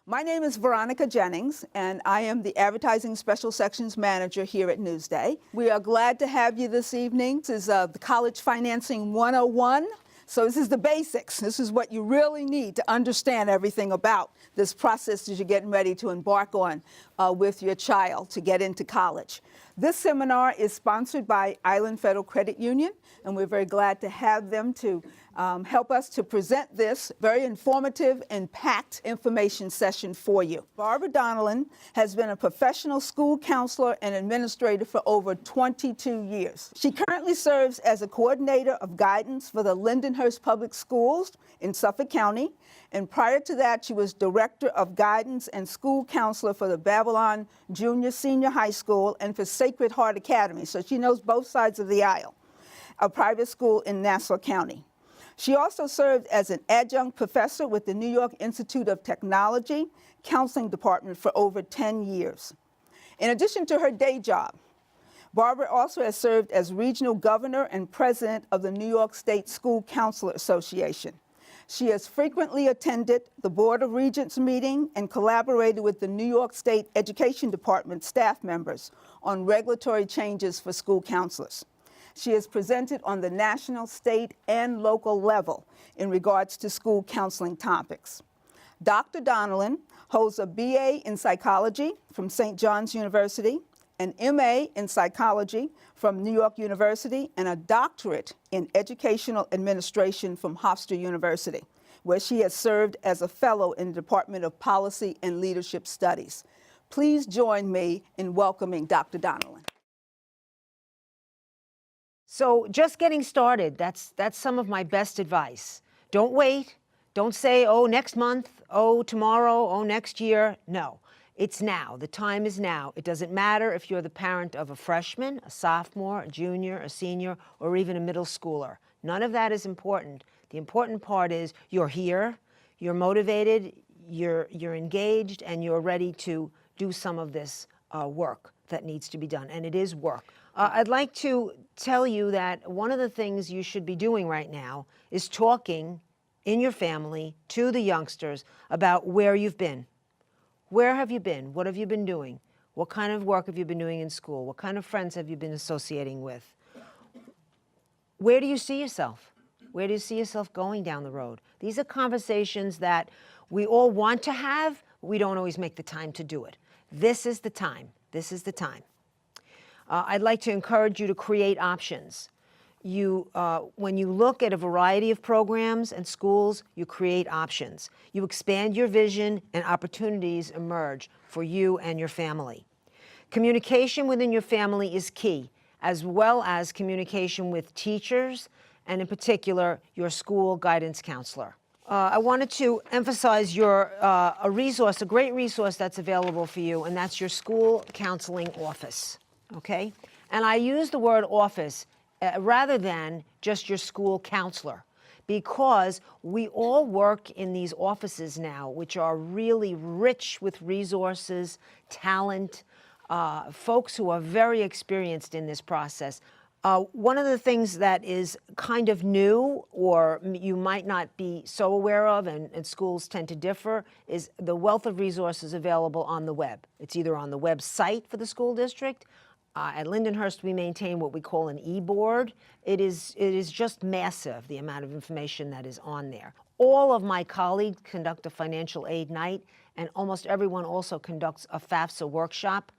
My name is Veronica Jennings, and I am the Advertising Special Sections Manager here at Newsday. We are glad to have you this evening. This is the College Financing 101. So this is the basics. This is what you really need to understand everything about this process that you're getting ready to embark on with your child to get into college. This seminar is sponsored by Island Federal Credit Union, and we're very glad to have them to help us to present this very informative and packed information session for you. Barbara Donnellan has been a professional school counselor and administrator for over 22 years. She currently serves as a coordinator of guidance for the Lindenhurst Public Schools in Suffolk County, and prior to that, she was director of guidance and school counselor for the Babylon Junior Senior High School and for Sacred Heart Academy, so she knows both sides of the aisle, a private school in Nassau County. She also served as an adjunct professor with the New York Institute of Technology Counseling Department for over 10 years. In addition to her day job, Barbara also has served as regional governor and president of the New York State School Counselor Association. She has frequently attended the Board of Regents meeting and collaborated with the New York State Education Department staff members on regulatory changes for school counselors. She has presented on the national, state, and local level in regards to school counseling topics. Dr. Donnellan holds a BA in psychology from St. John's University, an MA in psychology from New York University, and a doctorate in educational administration from Hofstra University, where she has served as a fellow in the Department of Policy and Leadership Studies. Please join me in welcoming Dr. Donnellan. So just getting started, that's some of my best advice. Don't wait. Don't say, oh, next month, oh, tomorrow, oh, next year. No, it's now. The time is now. It doesn't matter if you're the parent of a freshman, a sophomore, a junior, a senior, or even a middle schooler. None of that is important. The important part is you're here, you're motivated, you're engaged, and you're ready to do some of this work that needs to be done, and it is work. I'd like to tell you that one of the things you should be doing right now is talking in your family to the youngsters about where you've been. Where have you been? What have you been doing? What kind of work have you been doing in school? What kind of friends have you been associating with? Where do you see yourself? Where do you see yourself going down the road? These are conversations that we all want to have, but we don't always make the time to do it. This is the time. This is the time. I'd like to encourage you to create options. When you look at a variety of programs and schools, you create options. You expand your vision and opportunities emerge for you and your family. Communication within your family is key, as well as communication with teachers and in particular, your school guidance counselor. I wanted to emphasize a great resource that's available for you, and that's your school counseling office. Okay? And I use the word office rather than just your school counselor, because we all work in these offices now, which are really rich with resources, talent, folks who are very experienced in this process. One of the things that is kind of new, or you might not be so aware of, and schools tend to differ, is the wealth of resources available on the web. It's either on the website for the school district. At Lindenhurst, we maintain what we call an e-board. It is just massive, the amount of information that is on there. All of my colleagues conduct a financial aid night, and almost everyone also conducts a FAFSA workshop.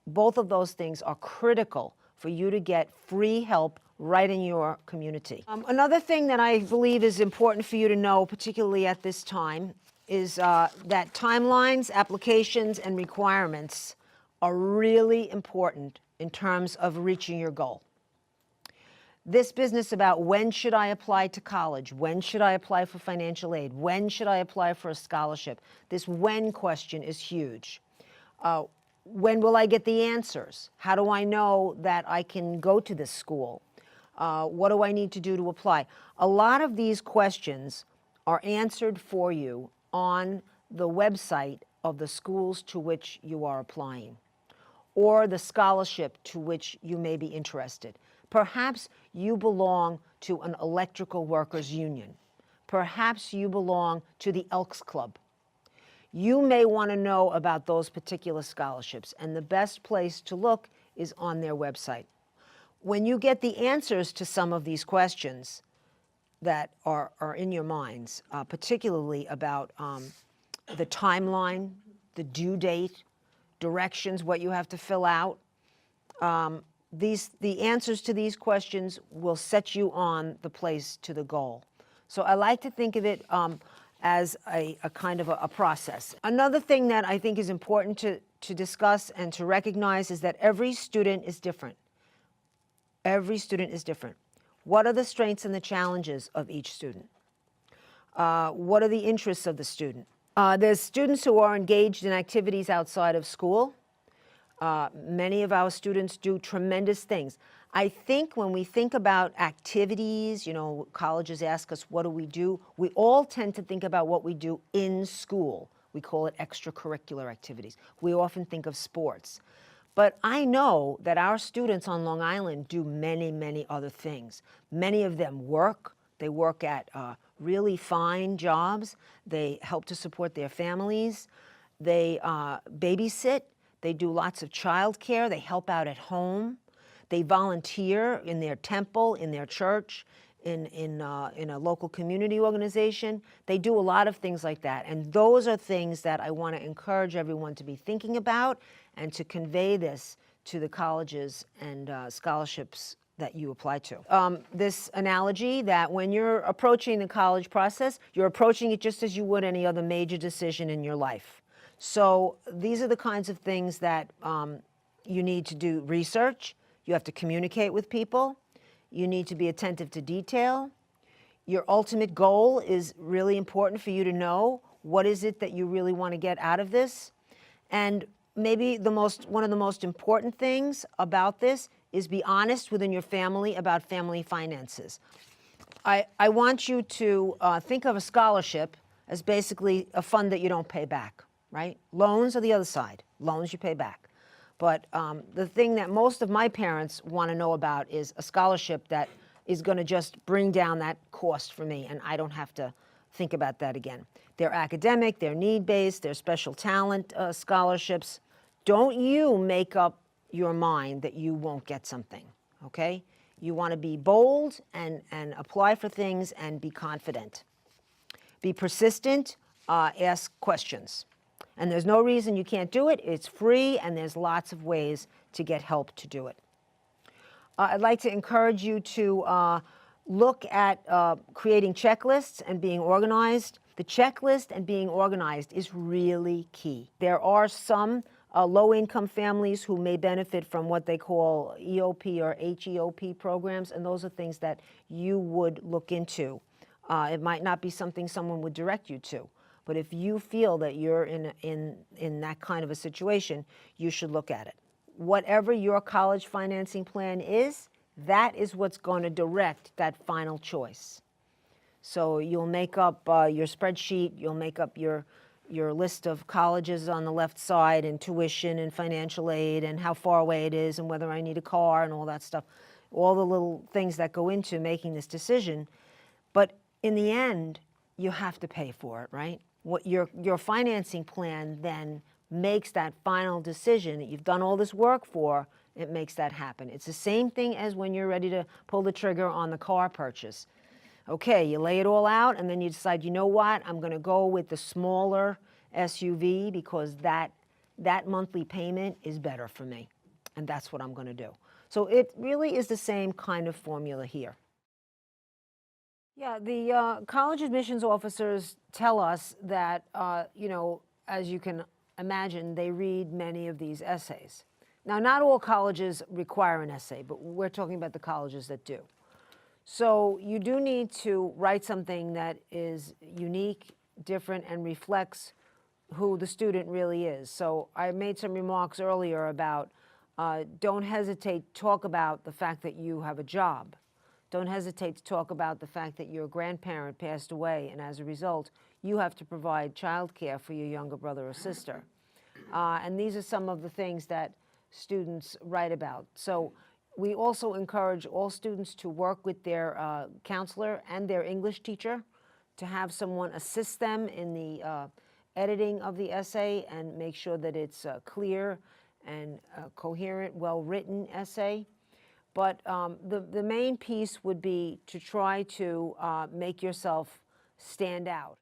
Both of those things are critical for you to get free help right in your community. Another thing that I believe is important for you to know, particularly at this time, is that timelines, applications, and requirements are really important in terms of reaching your goal. This business about when should I apply to college, when should I apply for financial aid, when should I apply for a scholarship, this when question is huge. When will I get the answers? How do I know that I can go to this school? What do I need to do to apply? A lot of these questions are answered for you on the website of the schools to which you are applying, or the scholarship to which you may be interested. Perhaps you belong to an electrical workers union. Perhaps you belong to the Elks Club. You may want to know about those particular scholarships, and the best place to look is on their website. When you get the answers to some of these questions that are in your minds, particularly about the timeline, the due date, directions, what you have to fill out, the answers to these questions will set you on the place to the goal. So I like to think of it as a kind of a process. Another thing that I think is important to discuss and to recognize is that every student is different. Every student is different. What are the strengths and the challenges of each student? What are the interests of the student? There's students who are engaged in activities outside of school. Many of our students do tremendous things. I think when we think about activities, you know, colleges ask us, what do? We all tend to think about what we do in school. We call it extracurricular activities. We often think of sports. But I know that our students on Long Island do many, many other things. Many of them work. They work at really fine jobs. They help to support their families. They babysit. They do lots of childcare. They help out at home. They volunteer in their temple, in their church, in a local community organization. They do a lot of things like that. And those are things that I want to encourage everyone to be thinking about and to convey this to the colleges and scholarships that you apply to. This analogy that when you're approaching the college process, you're approaching it just as you would any other major decision in your life. So these are the kinds of things that you need to do research. You have to communicate with people. You need to be attentive to detail. Your ultimate goal is really important for you to know. What is it that you really want to get out of this? And maybe one of the most important things about this is be honest within your family about family finances. I want you to think of a scholarship as basically a fund that you don't pay back, right? Loans are the other side. Loans you pay back. But the thing that most of my parents want to know about is a scholarship that is going to just bring down that cost for me, and I don't have to think about that again. They're academic, they're need-based, they're special talent scholarships. Don't you make up your mind that you won't get something, okay? You want to be bold and apply for things and be confident. Be persistent, ask questions. And there's no reason you can't do it. It's free, and there's lots of ways to get help to do it. I'd like to encourage you to look at creating checklists and being organized. The checklist and being organized is really key. There are some low-income families who may benefit from what they call EOP or HEOP programs, and those are things that you would look into. It might not be something someone would direct you to. But if you feel that you're in that kind of a situation, you should look at it. Whatever your college financing plan is, that is what's going to direct that final choice. So you'll make up your spreadsheet, you'll make up your list of colleges on the left side, and tuition and financial aid and how far away it is and whether I need a car and all that stuff, all the little things that go into making this decision. But in the end, you have to pay for it, right? What your financing plan then makes that final decision that you've done all this work for, it makes that happen. It's the same thing as when you're ready to pull the trigger on the car purchase. Okay, you lay it all out and then you decide, you know what, I'm going to go with the smaller SUV because that monthly payment is better for me, and that's what I'm going to do. So it really is the same kind of formula here. Yeah, the college admissions officers tell us that, as you can imagine, they read many of these essays. Now, not all colleges require an essay, but we're talking about the colleges that do. So you do need to write something that is unique, different, and reflects who the student really is. So I made some remarks earlier about don't hesitate to talk about the fact that you have a job. Don't hesitate to talk about the fact that your grandparent passed away, and as a result, you have to provide childcare for your younger brother or sister. And these are some of the things that students write about. So we also encourage all students to work with their counselor and their English teacher, to have someone assist them in editing of the essay and make sure that it's a clear and coherent, well-written essay. But the main piece would be to try to make yourself stand out.